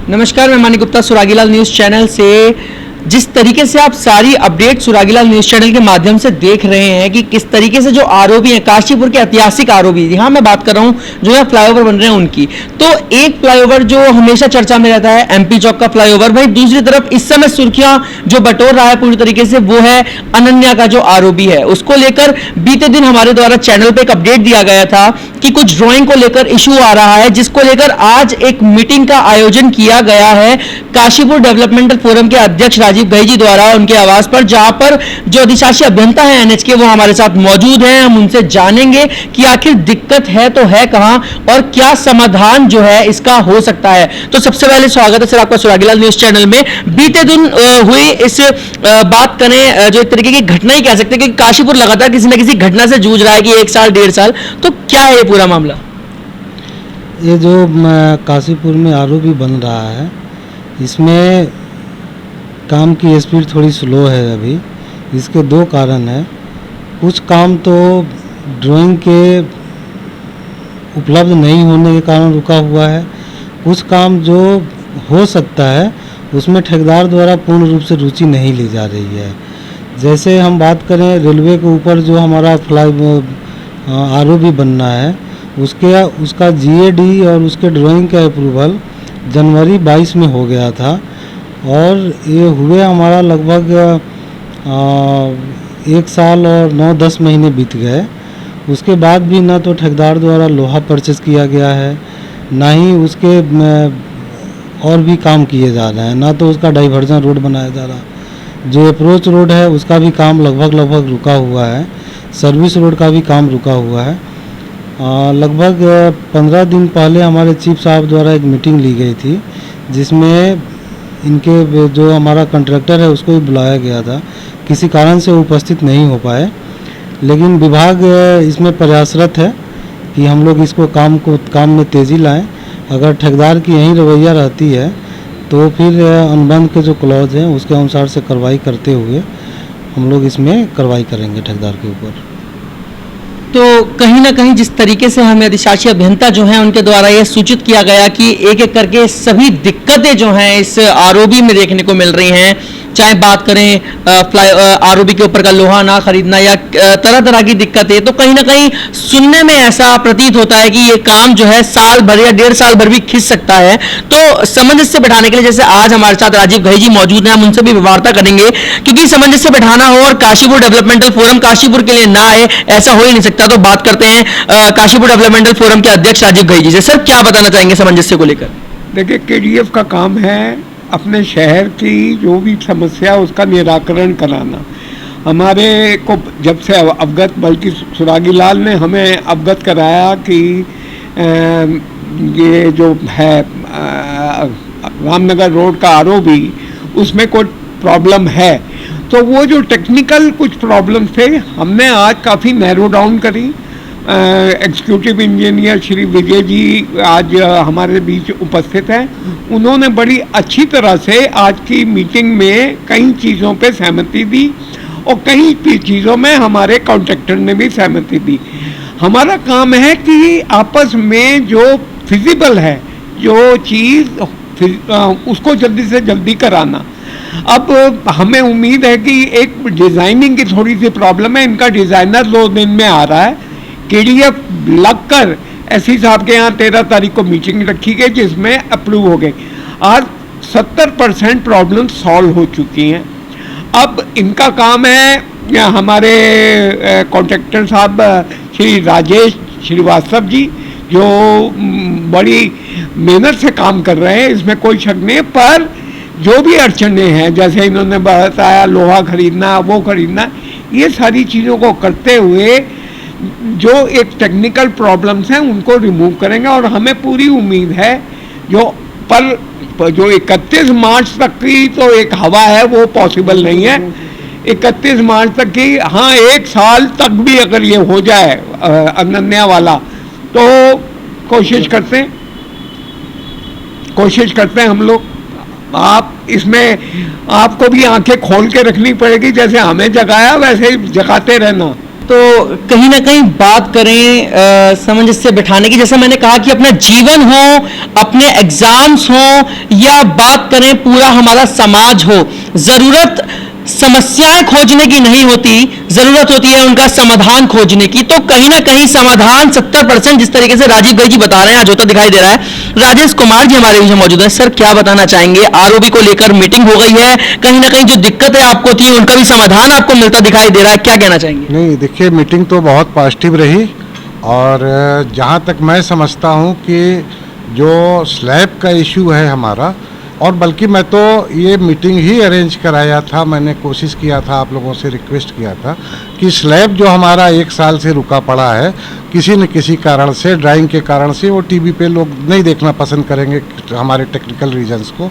नमस्कार, मैं Manik Gupta सुरागीलाल news channel से। जिस तरीके से आप सारी अपडेट सुरागीलाल न्यूज़ चैनल के माध्यम से देख रहे हैं कि किस तरीके से जो आरओबी है, काशीपुर के ऐतिहासिक आरओबी, यहाँ मैं बात कर रहा हूँ जो यहाँ फ्लाईओवर बन रहे हैं उनकी, तो एक फ्लाईओवर जो हमेशा चर्चा में रहता है एमपी चौक का फ्लाईओवर, भाई दूसरी तरफ इस समय सुर्खियां जो बटोर रहा है पूरी तरीके से वो है अनन्या का जो आरओबी है। उसको लेकर बीते दिन हमारे द्वारा चैनल पे एक अपडेट दिया गया था कि कुछ ड्राइंग को लेकर इशू आ रहा है, जिसको लेकर आज एक मीटिंग का आयोजन किया गया है काशीपुर डेवलपमेंटल फोरम के अध्यक्ष राजीव घई जी द्वारा उनके आवास पर, जहां पर जो अधिशासी अभियंता है एनएच के वो हमारे साथ मौजूद हैं। हम उनसे जानेंगे कि आखिर दिक्कत है तो है कहां और क्या समाधान जो है इसका हो सकता है। तो सबसे पहले स्वागत है सर आपका सुरागीलाल न्यूज़ चैनल में। बीते दिन हुई इस बात करें जो एक तरीके की घटना ही कह सकते हैं कि काशीपुर लगातार किसी न किसी घटना से जूझ रहा है कि 1 साल 1.5 साल, तो क्या है ये पूरा मामला? ये जो काशीपुर में आरओबी बन रहा है, इसमें काम की स्पीड थोड़ी स्लो है अभी। इसके 2 कारण हैं। कुछ काम तो ड्राइंग के उपलब्ध नहीं होने के कारण रुका हुआ है, कुछ काम जो हो सकता है उसमें ठेकेदार द्वारा पूर्ण रूप से रुचि नहीं ली जा रही है। जैसे हम बात करें रेलवे के ऊपर जो हमारा आरओबी बनना है, उसका जीएडी और उसके ड्राइंग का अप्रूवल जनवरी 22 में हो गया था और ये हुए हमारा लगभग 1 साल और 9-10 महीने बीत गए। उसके बाद भी ना तो ठेकेदार द्वारा लोहा परचेज किया गया है, ना ही उसके और भी काम किए जा रहे हैं, ना तो उसका डाइवर्जन रोड बनाया जा रहा है। जो अप्रोच रोड है उसका भी काम लगभग रुका हुआ है, सर्विस रोड का भी काम रुका हुआ है। लगभग 15 दिन पहले हमारे चीफ साहब द्वारा एक मीटिंग ली गई थी, जिसमें इनके जो हमारा कॉन्ट्रैक्टर है उसको भी बुलाया गया था। किसी कारण से उपस्थित नहीं हो पाए, लेकिन विभाग इसमें प्रयासरत है कि हम लोग इसको काम में तेज़ी लाएं। अगर ठेकेदार की यही रवैया रहती है तो फिर अनुबंध के जो क्लॉज हैं उसके अनुसार से कार्रवाई करते हुए हम लोग इसमें कार्रवाई करेंगे ठेकेदार के ऊपर। तो कहीं ना कहीं जिस तरीके से हमें अधिशासी अभियंता जो हैं उनके द्वारा यह सूचित किया गया कि एक एक करके सभी दिक्कतें जो हैं इस आरओबी में देखने को मिल रही हैं, चाहे बात करें आरओबी के ऊपर का लोहा ना खरीदना या तरह तरह की दिक्कतें, तो कहीं ना कहीं सुनने में ऐसा प्रतीत होता है कि ये काम जो है साल भर या 1.5 साल भर भी खिंच सकता है। तो सामंजस्य बैठाने के लिए जैसे आज हमारे साथ राजीव घई जी मौजूद हैं, हम उनसे भी वार्ता करेंगे, क्योंकि सामंजस्य बैठाना हो और काशीपुर डेवलपमेंटल फोरम काशीपुर के लिए ना आए, ऐसा हो ही नहीं सकता। तो बात करते हैं काशीपुर डेवलपमेंटल फोरम के अध्यक्ष राजीव घई जी से। सर क्या बताना चाहेंगे सामंजस्य को लेकर? देखिए, केडीएफ का काम है अपने शहर की जो भी समस्या उसका निराकरण कराना। हमारे को जब से अवगत, बल्कि सुरागीलाल ने हमें अवगत कराया कि ये जो है रामनगर रोड का आरओबी, उसमें कोई प्रॉब्लम है, तो वो जो टेक्निकल कुछ प्रॉब्लम थे हमने आज काफ़ी नैरो डाउन करी। एग्जीक्यूटिव इंजीनियर श्री विजय जी आज हमारे बीच उपस्थित हैं। उन्होंने बड़ी अच्छी तरह से आज की मीटिंग में कई चीज़ों पे सहमति दी और कई चीज़ों में हमारे कॉन्ट्रैक्टर ने भी सहमति दी। हमारा काम है कि आपस में जो फिजिबल है, जो चीज़ उसको जल्दी से जल्दी कराना। अब हमें उम्मीद है कि एक डिज़ाइनिंग की थोड़ी सी प्रॉब्लम है, इनका डिज़ाइनर 2 दिन में आ रहा है। केडीएफ लगकर एसपी साहब के यहाँ 13 तारीख को मीटिंग रखी गई, जिसमें अप्रूव हो गई। आज 70% प्रॉब्लम सॉल्व हो चुकी हैं। अब इनका काम है, हमारे कॉन्ट्रैक्टर साहब श्री राजेश श्रीवास्तव जी जो बड़ी मेहनत से काम कर रहे हैं, इसमें कोई शक नहीं, पर जो भी अड़चने हैं, जैसे इन्होंने बताया लोहा खरीदना, वो खरीदना, ये सारी चीज़ों को करते हुए जो एक टेक्निकल प्रॉब्लम्स हैं उनको रिमूव करेंगे। और हमें पूरी उम्मीद है जो 31 मार्च तक की तो एक हवा है वो पॉसिबल नहीं है। 31 मार्च तक की, हाँ 1 साल तक भी अगर ये हो जाए अनन्या वाला, तो कोशिश करते हैं हम लोग। आप इसमें आपको भी आंखें खोल के रखनी पड़ेगी, जैसे हमें जगाया वैसे ही जगाते रहना। तो कहीं ना कहीं बात करें सामंजस्य बिठाने की, जैसा मैंने कहा कि अपना जीवन हो, अपने एग्जाम्स हो, या बात करें पूरा हमारा समाज हो, जरूरत समस्याएं खोजने की नहीं होती, जरूरत होती है उनका समाधान खोजने की। तो कहीं ना कहीं समाधान 70% जिस तरीके से राजीव भाई जी बता रहे हैं आज होता दिखाई दे रहा है। राजेश कुमार जी हमारे बीच मौजूद है। सर क्या बताना चाहेंगे, आरओबी को लेकर मीटिंग हो गई है, कहीं ना कहीं जो दिक्कतें आपको थी उनका भी समाधान आपको मिलता दिखाई दे रहा है, क्या कहना चाहेंगे? नहीं, देखिए मीटिंग तो बहुत पॉजिटिव रही और जहाँ तक मैं समझता हूँ कि जो स्लैब का इशू है हमारा, और बल्कि मैं तो ये मीटिंग ही अरेंज कराया था, मैंने कोशिश किया था, आप लोगों से रिक्वेस्ट किया था कि स्लैब जो हमारा 1 साल से रुका पड़ा है किसी न किसी कारण से, ड्राइंग के कारण से, वो टीवी पे लोग नहीं देखना पसंद करेंगे हमारे टेक्निकल रीजंस को,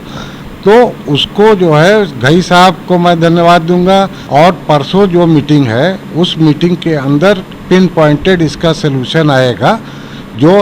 तो उसको जो है घई साहब को मैं धन्यवाद दूंगा। और परसों जो मीटिंग है उस मीटिंग के अंदर पिन पॉइंटेड इसका सलूशन आएगा। जो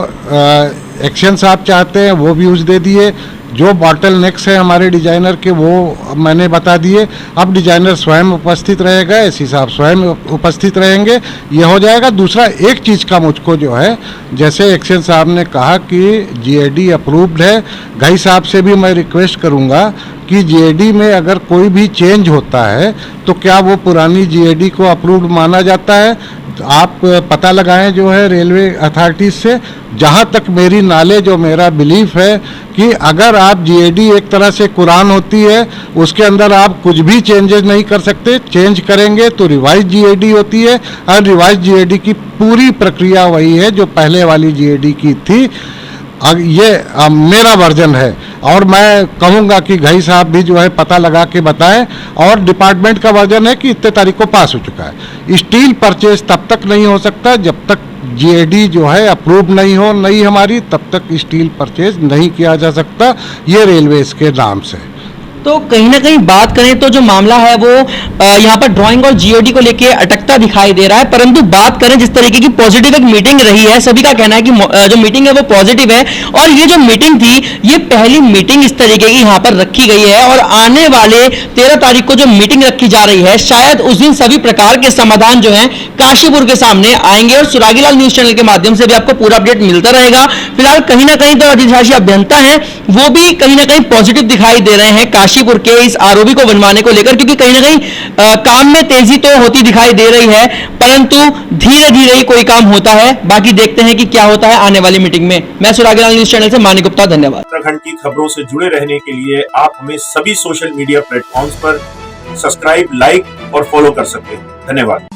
एक्शंस आप चाहते हैं वो भी दे दिए, जो बॉटल नेक्स है हमारे डिजाइनर के वो मैंने बता दिए। अब डिजाइनर स्वयं उपस्थित रहेगा, एसी साहब स्वयं उपस्थित रहेंगे, ये हो जाएगा। दूसरा एक चीज़ का मुझको जो है, जैसे एक्शन साहब ने कहा कि जीएडी अप्रूव्ड है, घई साहब से भी मैं रिक्वेस्ट करूंगा कि जीएडी में अगर कोई भी चेंज होता है तो क्या वो पुरानी जीएडी को अप्रूव्ड माना जाता है। तो आप पता लगाएं जो है रेलवे अथॉरिटीज से। जहां तक मेरी नॉलेज और मेरा बिलीफ है कि अगर आप जीएडी एक तरह से कुरान होती है, उसके अंदर आप कुछ भी चेंजेस नहीं कर सकते, चेंज करेंगे तो रिवाइज जीएडी होती है, और रिवाइज जीएडी की पूरी प्रक्रिया वही है जो पहले वाली जीएडी की थी। ये मेरा वर्जन है और मैं कहूँगा कि घई साहब भी जो है पता लगा के बताएं। और डिपार्टमेंट का वर्जन है कि इतने तारीख को पास हो चुका है। स्टील परचेज तब तक नहीं हो सकता जब तक जीएडी जो है अप्रूव नहीं हो, नहीं हमारी, तब तक स्टील परचेज नहीं किया जा सकता। ये रेलवेज के नाम से। तो कहीं ना कहीं बात करें तो जो मामला है वो यहाँ पर ड्राइंग और जीओडी को लेके अटकता दिखाई दे रहा है, परंतु बात करें जिस तरीके की पॉजिटिव एक मीटिंग रही है, सभी का कहना है कि जो मीटिंग है वो पॉजिटिव है। और ये जो मीटिंग थी ये पहली मीटिंग इस तरीके की यहाँ पर रखी गई है, और आने वाले 13 तारीख को जो मीटिंग रखी जा रही है शायद उस दिन सभी प्रकार के समाधान जो है काशीपुर के सामने आएंगे, और सुरागीलाल न्यूज चैनल के माध्यम से भी आपको पूरा अपडेट मिलता रहेगा। फिलहाल कहीं ना कहीं तो अधिशासी अभियंता है वो भी कहीं ना कहीं पॉजिटिव दिखाई दे रहे हैं काशीपुर के इस आरओबी को बनवाने को लेकर, क्योंकि कहीं ना कहीं काम में तेजी तो होती दिखाई दे रही है, परंतु धीरे धीरे ही कोई काम होता है। बाकी देखते हैं कि क्या होता है आने वाली मीटिंग में। मैं सुरागीलाल न्यूज चैनल से मानी गुप्ता, धन्यवाद। उत्तराखंड की खबरों से जुड़े रहने के लिए आप हमें सभी सोशल मीडिया प्लेटफॉर्म्स पर सब्सक्राइब, लाइक और फॉलो कर सकते हैं। धन्यवाद।